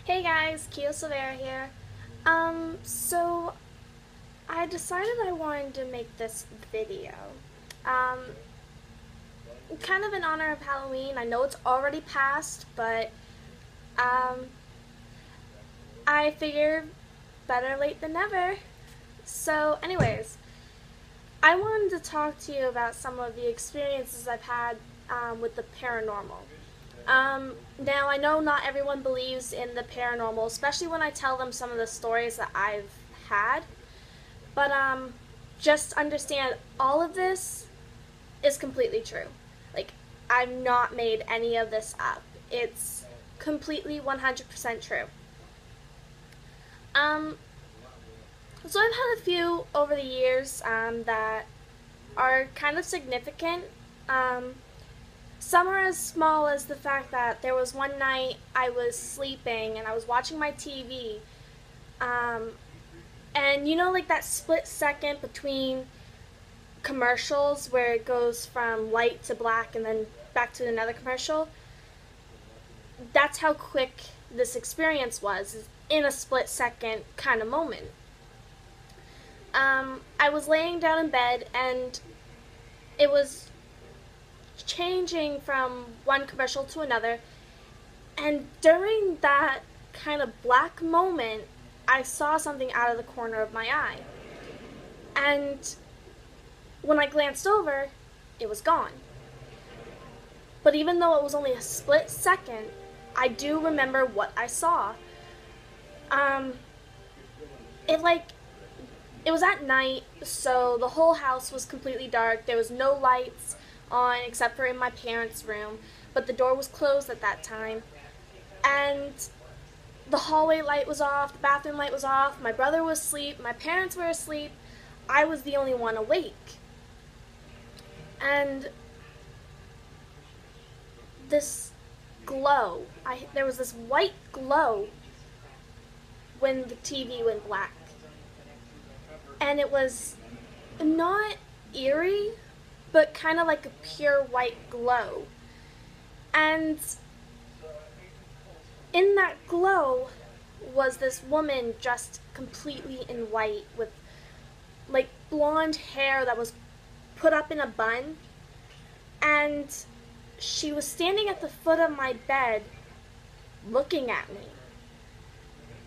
Hey guys, Kyo Silvaria here. So I decided I wanted to make this video. Um, Kind of in honor of Halloween. I know it's already passed, but um, I figure better late than never. So, anyways, I wanted to talk to you about some of the experiences I've had with the paranormal. Now, I know not everyone believes in the paranormal, especially when I tell them some of the stories that I've had. But just understand all of this is completely true. Like, I've not made any of this up. It's completely 100% true. Um, so I've had a few over the years that are kind of significant. Um, some are as small as the fact that there was one night I was sleeping and I was watching my TV. Um, and you know, like that split second between commercials where it goes from white to black and then back to another commercial? That's how quick this experience was, in a split second kind of moment. I was laying down in bed and it was changing from one commercial to another, and during that kind of black moment, I saw something out of the corner of my eye. And when I glanced over, it was gone. But even though it was only a split second, I do remember what I saw. Um, it like, it was at night, so the whole house was completely dark. There was no lights on except for in my parents' room, but the door was closed at that time. And the hallway light was off, the bathroom light was off, my brother was asleep, my parents were asleep, I was the only one awake. And this glow, there was this white glow when the TV went black. And it was not eerie, but kind of like a pure white glow. And in that glow was this woman dressed completely in white with like blonde hair that was put up in a bun, and she was standing at the foot of my bed looking at me.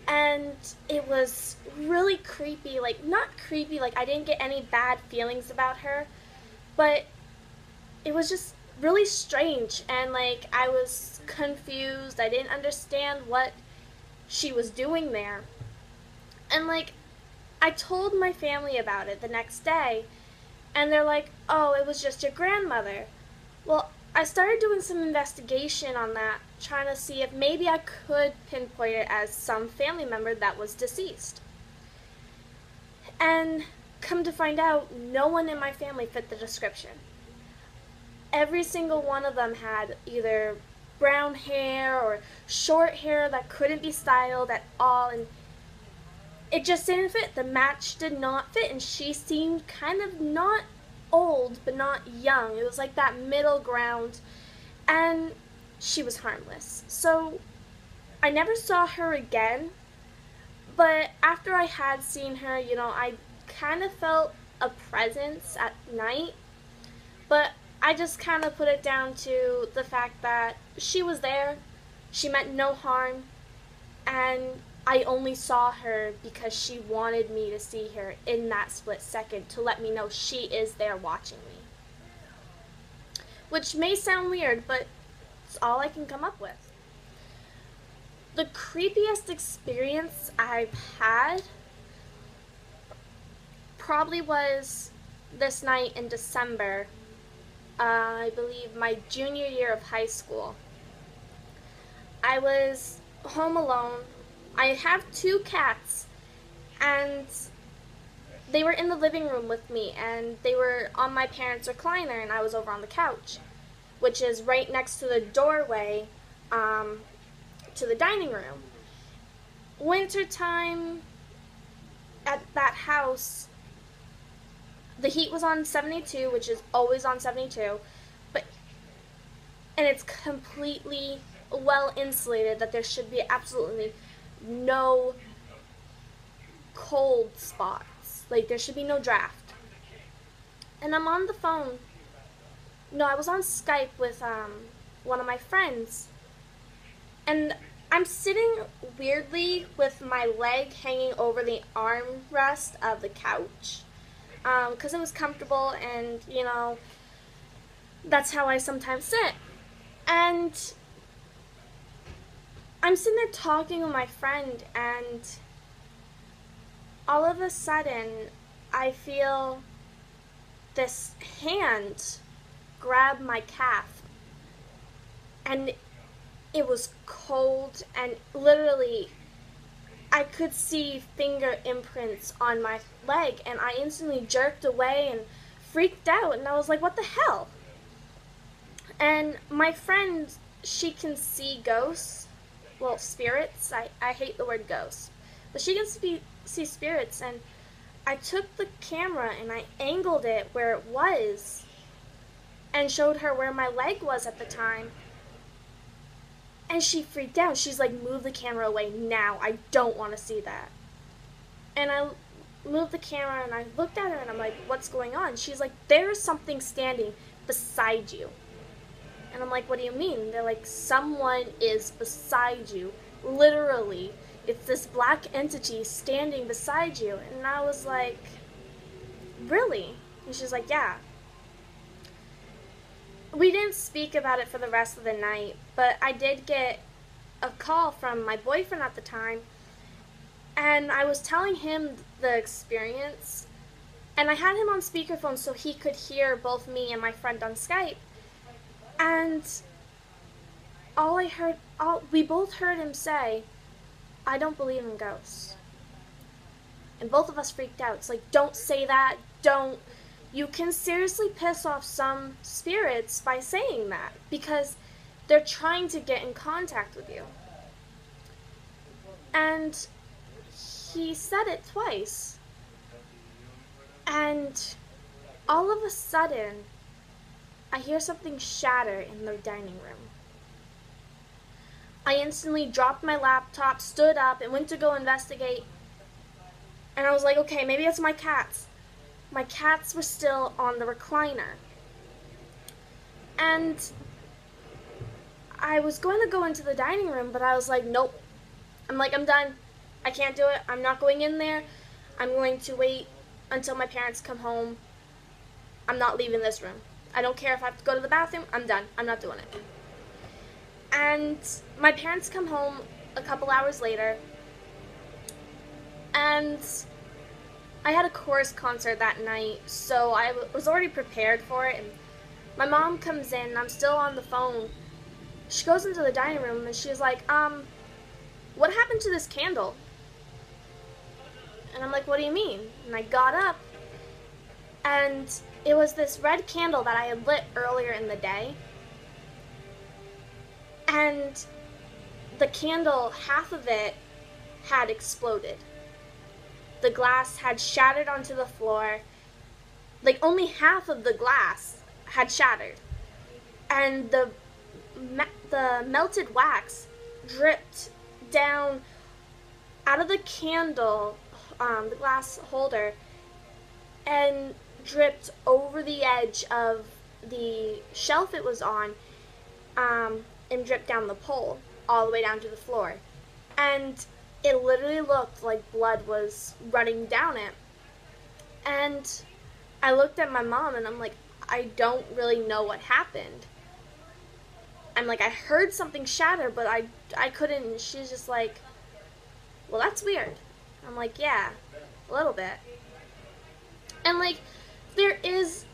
And it was really creepy, like not creepy, like I didn't get any bad feelings about her, but it was just really strange, and like I was confused. I didn't understand what she was doing there. And like I told my family about it the next day, and they're like, "Oh, it was just your grandmother." Well, I started doing some investigation on that, trying to see if maybe I could pinpoint it as some family member that was deceased. And come to find out, no one in my family fit the description. Every single one of them had either brown hair or short hair that couldn't be styled at all, and it just didn't fit. The match did not fit, and she seemed kind of not old but not young. It was like that middle ground, and she was harmless. So I never saw her again, but after I had seen her, I kind of felt a presence at night, but I just kind of put it down to the fact that she was there, she meant no harm, and I only saw her because she wanted me to see her in that split second to let me know she is there watching me. Which may sound weird, but it's all I can come up with. The creepiest experience I've had probably was this night in December, I believe my junior year of high school. I was home alone. I have two cats, and they were in the living room with me, and they were on my parents' recliner, and I was over on the couch, which is right next to the doorway to the dining room. Wintertime at that house, the heat was on 72, which is always on 72, and it's completely well insulated, that there should be absolutely no cold spots. Like, there should be no draft. And I'm on the phone. No, I was on Skype with one of my friends. And I'm sitting weirdly with my leg hanging over the armrest of the couch. Because it was comfortable, and, you know, that's how I sometimes sit. And I'm sitting there talking with my friend, and all of a sudden, I feel this hand grab my calf, and it was cold, and literally I could see finger imprints on my leg, and I instantly jerked away and freaked out, and I was like, what the hell? And my friend, she can see ghosts, well, spirits. I hate the word ghost, but she can see spirits, and I took the camera and I angled it where it was and showed her where my leg was at the time. And she freaked out. She's like, move the camera away now. I don't want to see that. And I moved the camera and I looked at her and I'm like, what's going on? She's like, there is something standing beside you. And I'm like, what do you mean? They're like, someone is beside you. Literally. It's this black entity standing beside you. And I was like, really? And she's like, yeah. We didn't speak about it for the rest of the night, but I did get a call from my boyfriend at the time, and I was telling him the experience, and I had him on speakerphone so he could hear both me and my friend on Skype, and we both heard him say, I don't believe in ghosts. And both of us freaked out. It's like, don't say that, don't. You can seriously piss off some spirits by saying that, because they're trying to get in contact with you. And he said it twice. And all of a sudden, I hear something shatter in the dining room. I instantly dropped my laptop, stood up, and went to go investigate. And I was like, okay, maybe it's my cats. My cats were still on the recliner. And I was going to go into the dining room, but I was like, nope. I'm like, I'm done. I can't do it. I'm not going in there. I'm going to wait until my parents come home. I'm not leaving this room. I don't care if I have to go to the bathroom. I'm done. I'm not doing it. And my parents come home a couple hours later, and I had a chorus concert that night, so I was already prepared for it. And my mom comes in, and I'm still on the phone. She goes into the dining room, and she's like, what happened to this candle? And I'm like, what do you mean? And I got up, and it was this red candle that I had lit earlier in the day. And the candle, half of it had exploded. The glass had shattered onto the floor. Like, only half of the glass had shattered. And the melted wax dripped down out of the candle, the glass holder, and dripped over the edge of the shelf it was on, and dripped down the pole all the way down to the floor. And it literally looked like blood was running down it. And I looked at my mom and I'm like, I don't really know what happened. I'm like, I heard something shatter, but I couldn't. And she's just like, well, that's weird. I'm like, yeah, a little bit. And like, there is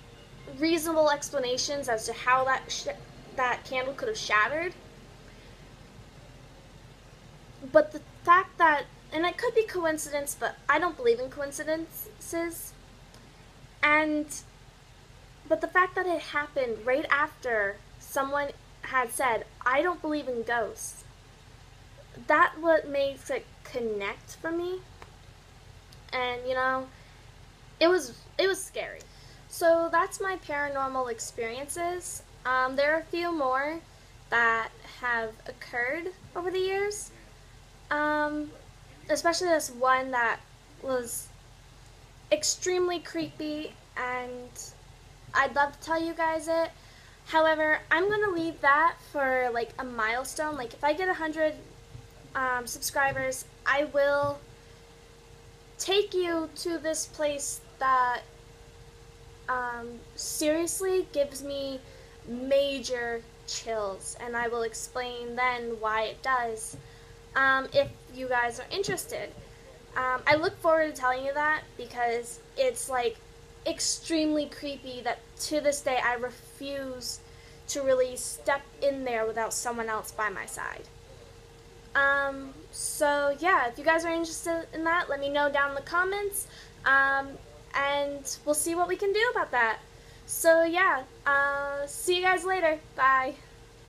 reasonable explanations as to how that candle could have shattered. But the fact that, and it could be coincidence, but I don't believe in coincidences. But the fact that it happened right after someone had said, I don't believe in ghosts, that what makes it connect for me. And, you know, it was scary. So that's my paranormal experiences. There are a few more, that have occurred over the years. Especially this one that was extremely creepy, and I'd love to tell you guys it. However, I'm gonna leave that for like a milestone. Like if I get 100 subscribers, I will take you to this place that seriously gives me major chills, and I will explain then why it does, if you guys are interested. I look forward to telling you that because it's like extremely creepy that to this day I refuse to really step in there without someone else by my side. So yeah, if you guys are interested in that, let me know down in the comments, and we'll see what we can do about that. So yeah, see you guys later. Bye.